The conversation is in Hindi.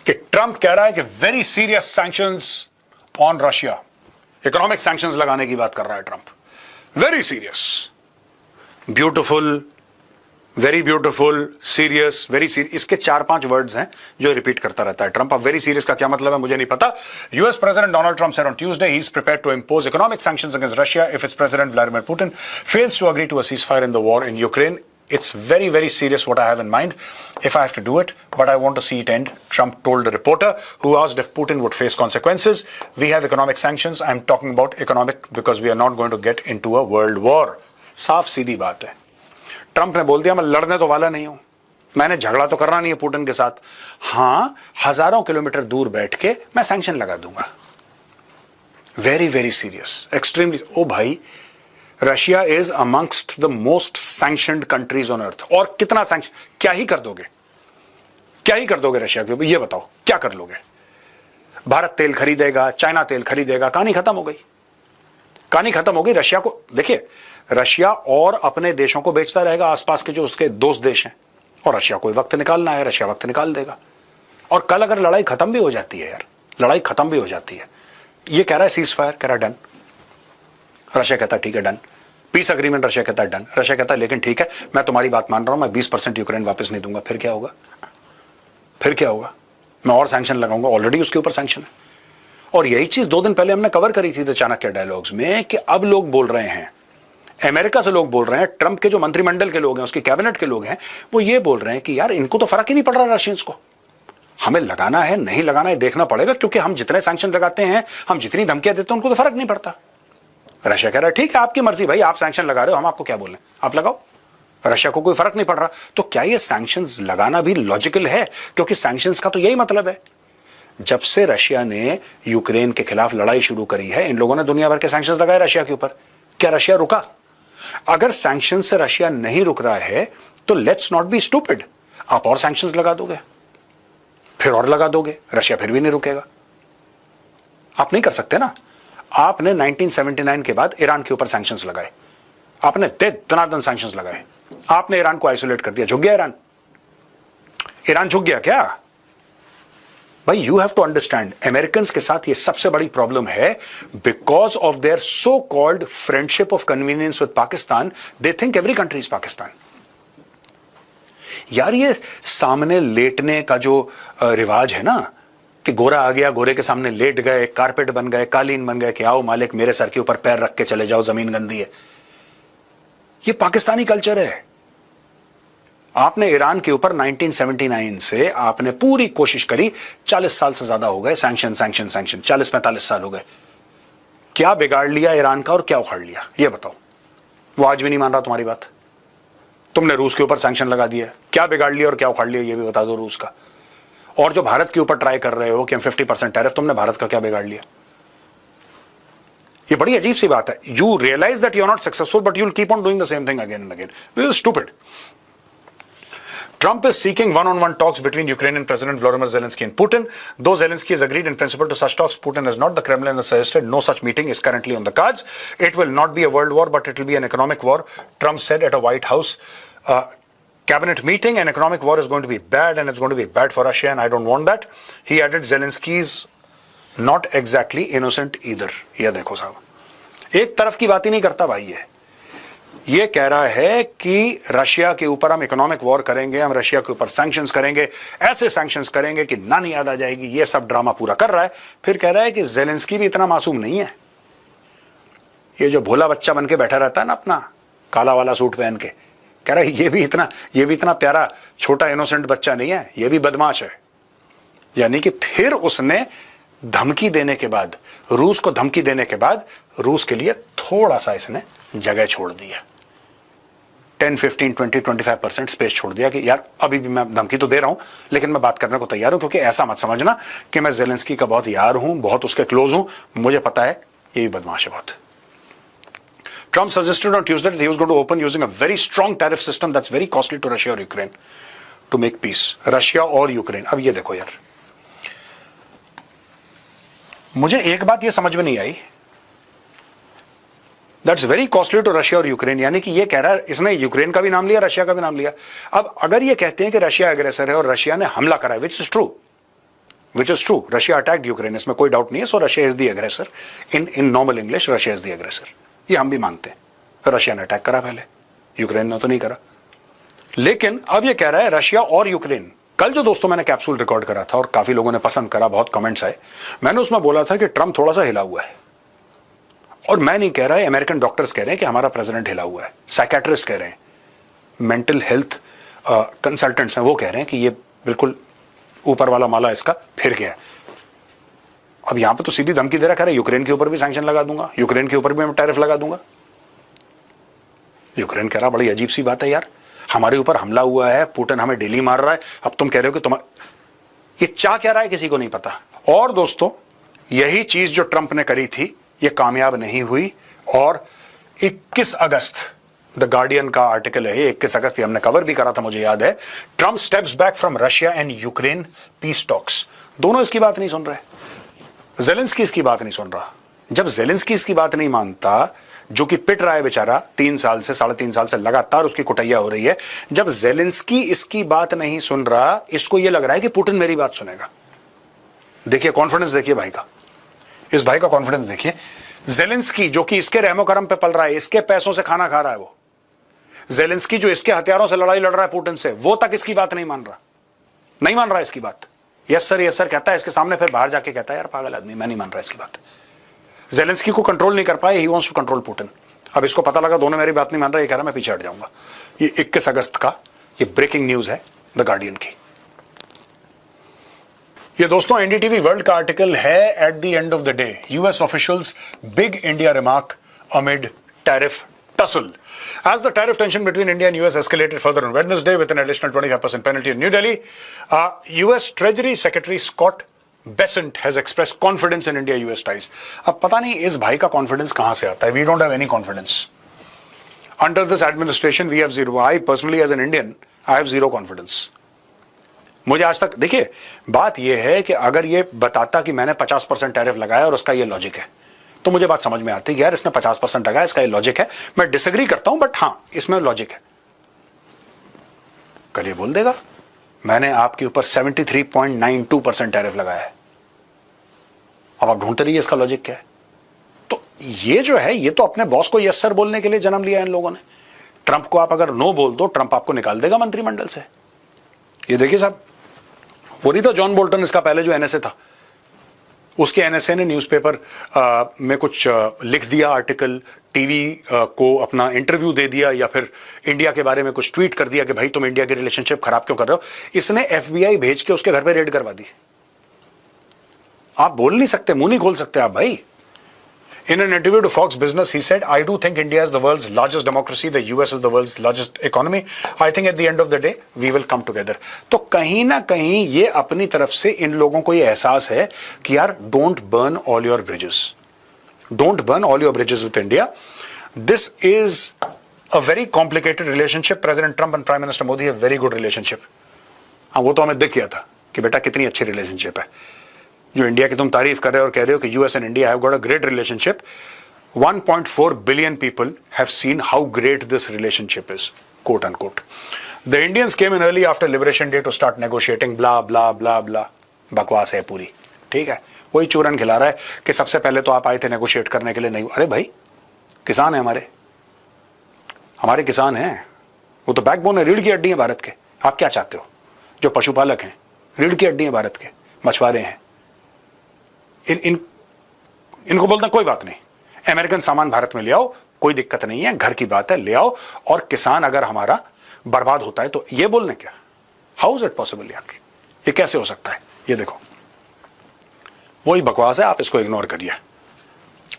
कि ट्रंप कह रहा है कि very serious sanctions on Russia, economic sanctions लगाने की बात कर रहा है Trump. Very serious, beautiful, very beautiful, serious, very serious, इसके 4-5 वर्ड्स हैं जो रिपीट करता रहता है ट्रंप। अब वेरी सीरियस का क्या मतलब है मुझे नहीं पता। US president Donald Trump said on Tuesday he is prepared to impose economic sanctions against Russia if its president Vladimir Putin fails to agree to a ceasefire in the war in Ukraine. It's very, very serious what I have in mind if I have to do it, but I want to see it end, Trump told a reporter who asked if Putin would face consequences. We have economic sanctions. I'm talking about economic because we are not going to get into a world war. साफ सीधी बात है। ट्रंप ने बोल दिया मैं लड़ने तो वाला नहीं हूं, मैंने झगड़ा तो करना नहीं है पुतिन के साथ। हां, हजारों किलोमीटर दूर बैठ के मैं सैंक्शन लगा दूंगा। Very very serious, extremely. ओ भाई, Russia is amongst the most sanctioned countries on earth. और कितना सैंक्शन, क्या ही कर दोगे, क्या ही कर दोगे रशिया के ऊपर, ये बताओ क्या कर लोगे। भारत तेल खरीदेगा, चाइना तेल खरीदेगा, कहानी खत्म हो गई, कहानी खत्म हो गई। रशिया को देखिए, रशिया और अपने देशों को बेचता रहेगा, आसपास के जो उसके दोस्त देश हैं, और रशिया को वक्त निकालना है, रशिया वक्त निकाल देगा। और कल अगर लड़ाई खत्म भी हो जाती है यार, लड़ाई खत्म भी हो जाती है, ये कह रहा है सीज फायर, कह रहा डन, रशिया कहता है ठीक है डन, पीस अग्रीमेंट, रशिया कहता है डन, रशिया कहता है लेकिन ठीक है मैं तुम्हारी बात मान रहा हूं, मैं 20% यूक्रेन वापस नहीं दूंगा। फिर क्या होगा, फिर क्या होगा, मैं और सैंक्शन लगाऊंगा, ऑलरेडी उसके ऊपर सैंक्शन है। और यही चीज 2 दिन पहले हमने कवर करी थी द चाणक्य डायलॉग्स में कि अब लोग बोल रहे हैं, अमेरिका से लोग बोल रहे हैं, ट्रंप के जो मंत्रिमंडल के लोग हैं, उसके कैबिनेट के लोग हैं, वो ये बोल रहे हैं कि यार इनको तो फर्क ही नहीं पड़ रहा रशियंस को, हमें लगाना है नहीं लगाना है देखना पड़ेगा, क्योंकि हम जितने सैंक्शन लगाते हैं, हम जितनी धमकियां देते हैं, उनको तो फर्क नहीं पड़ता। रशिया कह रहा है ठीक है आपकी मर्जी भाई, आप सैंक्शन लगा रहे हो, हम आपको क्या बोल रहे हैं, आप लगाओ, रशिया को कोई फर्क नहीं पड़ रहा। तो क्या ये सैंक्शंस लगाना भी लॉजिकल है, क्योंकि सैंक्शंस का तो यही मतलब है। जब से रशिया ने यूक्रेन के खिलाफ लड़ाई शुरू करी है, इन लोगों ने दुनिया भर के सैंक्शंस लगाए रशिया के ऊपर। क्या रशिया रुका? अगर सैंक्शन से रशिया नहीं रुक रहा है तो लेट्स नॉट बी स्टूपिड, आप और सैंक्शंस लगा दोगे, फिर और लगा दोगे, रशिया फिर भी नहीं रुकेगा। आप नहीं कर सकते ना। आपने 1979 के बाद ईरान के ऊपर सैंक्शंस लगाए, आपने दनादन सैंक्शंस लगाए, आपने ईरान को आइसोलेट कर दिया, झुक गया ईरान? ईरान झुक गया क्या भाई? You have to understand, American के साथ ये सबसे बड़ी प्रॉब्लम है, because of their so called friendship of convenience with Pakistan, they think every country is Pakistan. यार ये सामने लेटने का जो रिवाज है ना, कि गोरा आ गया, गोरे के सामने लेट गए, कारपेट बन गए, कालीन बन गए, कि आओ मालिक मेरे सर के ऊपर पैर रख के चले जाओ, जमीन गंदी है, ये पाकिस्तानी कल्चर है। आपने ईरान के ऊपर 1979 से आपने पूरी कोशिश करी, 40 साल से ज्यादा हो गए, सैंक्शन सैंक्शन सैंक्शन, 40-45 साल हो गए। क्या बिगाड़ लिया ईरान का और क्या उखाड़ लिया, ये बताओ। वो आज भी नहीं मान रहा तुम्हारी बात। तुमने रूस के ऊपर सैंक्शन लगा दिया, क्या बिगाड़ लिया और क्या उखाड़ लिया, ये भी बता दो रूस का। और जो भारत के ऊपर ट्राई कर रहे हो कि हम 50% टैरिफ, तुमने भारत का क्या बिगाड़ लिया? ये बड़ी अजीब सी बात है। You realise that you are not successful but you will keep on doing the same thing again and again. This is stupid. Trump is seeking one-on-one talks between Ukrainian President Volodymyr Zelensky and Putin. Though Zelensky has agreed in principle to such talks, Putin has not. The Kremlin has suggested no such meeting is currently on the cards. It will not be a world war, but it will be an economic war, Trump said at a White House cabinet meeting. An economic war is going to be bad, and it's going to be bad for Russia, and I don't want that. He added Zelensky's not exactly innocent either. ये देखो साहब, एक तरफ की बात ही नहीं करता भाई ये कह रहा है कि रशिया के ऊपर हम इकोनॉमिक वॉर करेंगे, हम रशिया के ऊपर सैंक्शंस करेंगे, ऐसे सैंक्शंस करेंगे कि नानी याद आ जाएगी, ये सब ड्रामा पूरा कर रहा है। फिर कह रहा है कि ज़ेलेंस्की भी इतना मासूम नहीं है। ये जो भोला बच्चा बन के बैठा रहता है ना अपना काला वाला सूट पहन के, कह रहा है ये भी इतना प्यारा छोटा इनोसेंट बच्चा नहीं है, ये भी बदमाश है। यानी कि फिर उसने धमकी देने के बाद, रूस को धमकी देने के बाद, रूस के लिए थोड़ा सा इसने जगह छोड़ दिया, 10, 15, 20, 25% स्पेस छोड़ दिया कि यार अभी भी मैं धमकी तो दे रहा हूं, लेकिन मैं बात करने को तैयार हूं, क्योंकि ऐसा मत समझना कि मैं ज़ेलेंस्की का बहुत यार हूं, बहुत उसके क्लोज हूं, मुझे पता है ये भी बदमाश है बहुत। Trump suggested on Tuesday that he was going to open using a very strong tariff system that's very costly to Russia or Ukraine to make peace. Russia और यूक्रेन। अब ये देखो यार, मुझे एक बात ये समझ में नहीं आई, that's very costly to Russia और यूक्रेन, यानी कि ये कह रहा है, इसने यूक्रेन का भी नाम लिया, रशिया का भी नाम लिया। अब अगर ये कहते हैं कि रशिया एग्रेसर है और रशिया ने हमला करा, which is true, which is true, Russia attacked Ukraine, इसमें कोई डाउट नहीं है. सो Russia is the aggressor. In normal English Russia is the aggressor. ये हम भी मानते हैं. रशिया ने अटैक करा पहले, यूक्रेन ने तो नहीं करा. लेकिन अब ये कह रहा है रशिया और यूक्रेन. कल जो दोस्तों मैंने कैप्सूल रिकॉर्ड करा था और काफी लोगों ने पसंद करा, बहुत कमेंट्स आए. मैंने उसमें बोला था कि ट्रंप थोड़ा सा हिला हुआ है. और मैं नहीं कह रहा है, अमेरिकन डॉक्टर्स कह रहे हैं कि हमारा प्रेसिडेंट हिला हुआ है. साइकेट्रिस्ट कह रहे हैं, मेंटल हेल्थ कंसल्टेंट्स हैं, वो कह रहे हैं कि ये बिल्कुल ऊपर वाला माला इसका फिर गया. अब यहां पे तो सीधी धमकी दे रहा, कह रहे यूक्रेन के ऊपर भी सैंक्शन लगा दूंगा, यूक्रेन के ऊपर भी मैं टैरिफ लगा दूंगा. यूक्रेन कह रहा बड़ी अजीब सी बात है यार, हमारे ऊपर हमला हुआ है, पुतिन हमें डेली मार रहा है, अब तुम कह रहे हो कि तुम. ये चाह क्या रहा है किसी को नहीं पता. और दोस्तों यही चीज जो ट्रंप ने करी थी ये कामयाब नहीं हुई. और 21 अगस्त द गार्डियन का आर्टिकल है, 21 अगस्त, हमने कवर भी करा था, मुझे याद है. Trump steps back from Russia and Ukraine peace talks. दोनों इसकी बात नहीं सुन रहे. जेलेंस्की इसकी बात नहीं सुन रहा. जब जेलेंस्की इसकी बात नहीं मानता, जो कि पिट रहा है बेचारा 3 साल से, 3.5 साल से लगातार उसकी कुटैया हो रही है, जब जेलेंस्की इसकी बात नहीं सुन रहा, इसको यह लग रहा है कि पुतिन मेरी बात सुनेगा. देखिए कॉन्फिडेंस, देखिए भाई का, इस भाई का कॉन्फिडेंस देखिए. जेलेंस्की जो कि इसके रहमो करम पे पल रहा है, इसके पैसों से खाना खा रहा है, वो जेलेंस्की जो इसके हथियारों से लड़ाई लड़ रहा है पुतिन से, वो तक इसकी बात नहीं मान रहा. नहीं मान रहा इसकी बात. यस सर कहता है इसके सामने, फिर बाहर जाके कहता है यार पागल आदमी, मैं नहीं मान रहा इसकी बात. जेलेंस्की को कंट्रोल नहीं कर पाए, he wants to control Putin. अब इसको पता लगा दोनों मेरी बात नहीं मान रहे, ये कह रहा मैं पीछे हट जाऊंगा. ये 21 अगस्त का ये ब्रेकिंग न्यूज है द गार्डियन की. ये दोस्तों एनडीटीवी वर्ल्ड का आर्टिकल है. At the end of the day US officials big India remark amid tariff tussle. As the tariff tension between India and US escalated further on Wednesday with an additional 25% penalty in New Delhi, US Treasury Secretary Scott Bessent has expressed confidence in India-US ties. अब पता नहीं इस भाई का कॉन्फिडेंस कहां से आता है. We don't have any confidence. Under this administration, we have zero. I personally, as an Indian, I have zero confidence. मुझे आज तक, देखिए बात यह है कि अगर ये बताता कि मैंने 50% टैरिफ लगाया और उसका ये लॉजिक है, तो मुझे बात समझ में आती है कि यार इसने 50% लगाया, इसका ये लॉजिक है. मैं डिसएग्री करता हूं, बट हां इसमें लॉजिक है. कल ये बोल देगा मैंने आपके ऊपर 73.92% टैरिफ लगाया है. अब आप ढूंढते रहिए इसका लॉजिक क्या है. तो ये जो है, ये तो अपने बॉस को यस सर बोलने के लिए जन्म लिया इन लोगों ने. ट्रंप को आप अगर नो बोल दो, ट्रंप आपको निकाल देगा मंत्रिमंडल से. ये देखिए साहब, वो नहीं था जॉन बोल्टन, इसका पहले जो एनएसए था, उसके एनएसए ने न्यूज़पेपर में कुछ लिख दिया, आर्टिकल, टीवी को अपना इंटरव्यू दे दिया, या फिर इंडिया के बारे में कुछ ट्वीट कर दिया कि भाई तुम इंडिया की रिलेशनशिप खराब क्यों कर रहे हो. इसने एफबीआई भेज के उसके घर पे रेड करवा दी. आप बोल नहीं सकते, मुंह नहीं खोल सकते आप भाई. In an interview to Fox Business, he said, I do think India is the world's largest democracy, the US is the world's largest economy. I think at the end of the day, we will come together. तो कहीं ना कहीं ये अपनी तरफ से इन लोगों को ये एहसास है कि यार don't burn all your bridges. Don't burn all your bridges with India. This is a very complicated relationship. President Trump and Prime Minister Modi have very good relationship. हाँ, वो तो हमें दिख गया था कि बेटा कितनी अच्छी रिलेशनशिप है. जो इंडिया की तुम तारीफ कर रहे हो और कह रहे हो कि US and India have got a great relationship. 1.4 billion people have seen how great this relationship is, quote unquote. The Indians came in early after Liberation Day to start negotiating, blah blah blah blah. बकवास है पूरी, ठीक है. वही चूरन खिला रहा है कि सबसे पहले तो आप आए थे नेगोशिएट करने के लिए. नहीं, अरे भाई किसान है हमारे किसान हैं, वो तो बैकबोन है, रीढ़ की हड्डी है भारत के. आप क्या चाहते हो? जो पशुपालक हैं, रीढ़ की हड्डी है भारत के, मछुआरे हैं, इनको बोलते हैं कोई बात नहीं, अमेरिकन सामान भारत में ले आओ, कोई दिक्कत नहीं है, घर की बात है, ले आओ. और किसान अगर हमारा बर्बाद होता है तो ये बोलने क्या? हाउ इज इट पॉसिबल यार, ये कैसे हो सकता है? ये देखो वही बकवास है, आप इसको इग्नोर करिए.